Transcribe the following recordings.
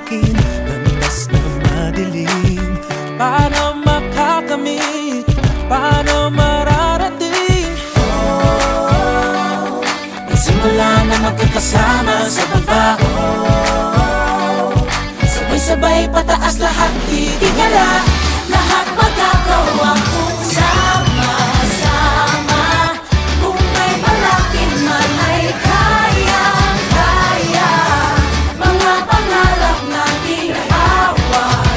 akin, landas na madilim. Paano makakamit, paano mararating? Nagsimula na magkakasama sa baba, sabay-sabay pataas lahat itigala. Lahat magagawa kung sama-sama. Kung may malapit man ay kayang-kaya. Mga pangarap nating awat-awat,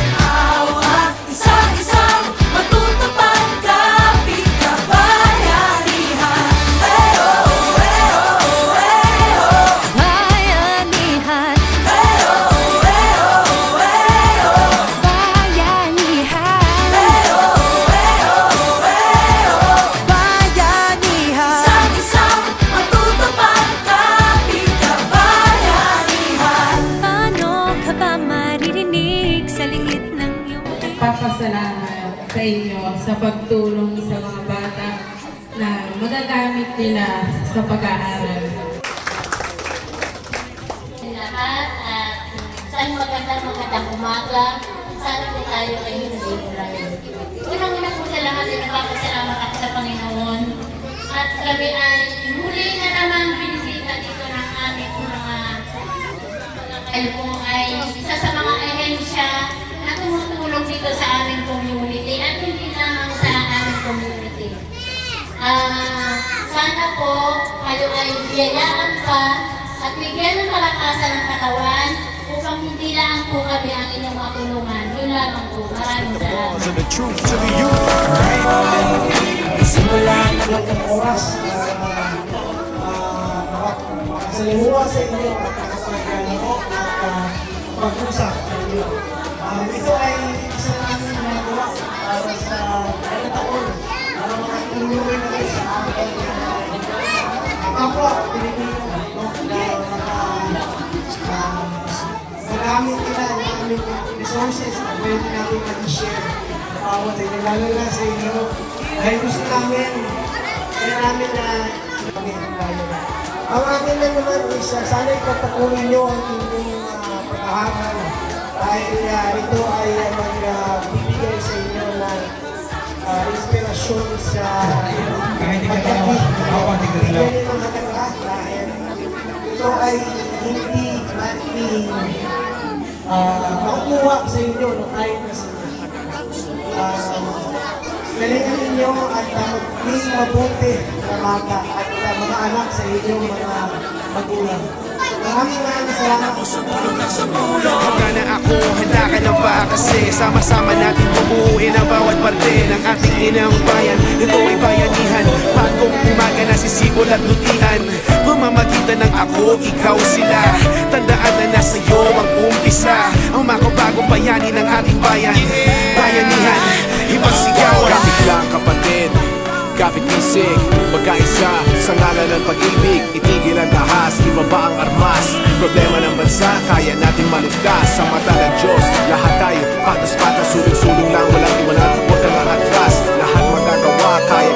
isang-isang matutupad kapit kabayanihan. Bayanihan. Isang-isang matutupad kapit kabayanihan. Paano ka ba maririnig sa lingit ng iyong Papasalamat sa inyo sa pagtulong sa mga bata na magagamit nila sa pag-aaral. Lahat at saan magandang umaga, sana po tayo ay hindi ulayo. Unang-una po sa lahat ay nagpapasalamat ako sa Panginoon at kami ay muli na naman binisita dito ng aming mga kayo po ay isa sa mga ahensya na tumutulong dito sa aming community at hindi lamang sa aming community. Sana po kayo ay biyayaan pa at bigyan ng kalakasan ng katawan upang hindi lang po kami ang inyong matulungan. Yun lamang po. Maraming salamat. simula na oras makasalimuha sa inyo at makasalimuha at pag-usap sa inyo. Ito ay isa namin nagawa para sa taon para makatulong rin natin sa ating kapwa Pilipino na magamit nila ang aming resources na pwede natin mag-share na bawat ay lalo na sa inyo. Dahil gusto namin, kaya namin na ang akin na naman is sana ipatakunin nyo ang inyong pag-aaral dahil ito ay magbibigay sa inyo ng inspirasyon sa pagkakit ng hatagas dahil ito ay hindi natin makukuha sa inyo no, kahit na sa galingan ninyo at maging mabuti na bata at mga anak sa inyong mga magulang. Maraming salamat. Handa na ako, handa ka na ba? Kasi sama-sama natin bumuuin ang bawat parte ng ating inang bayan. Ito ay bayanihan, bagong umaga na sisibol at lutian. Mamamagitan ng ako, ikaw, sila. Tandaan na nasa iyo ang umpisa. Ang makabagong bayani ng ating bayan. Bayanihan, ibang sigawan. Kapit lang kapatid, kapit isig, magkaisa sa ngalan ng pag-ibig. Itigil ang ahas, ibaba ang armas. Problema ng bansa, kaya natin malugtas. Sa mata ng Diyos, lahat tayo patas-patas, sulong-sulong lang, walang iwanan. Huwag kang atras, lahat magagawa, kaya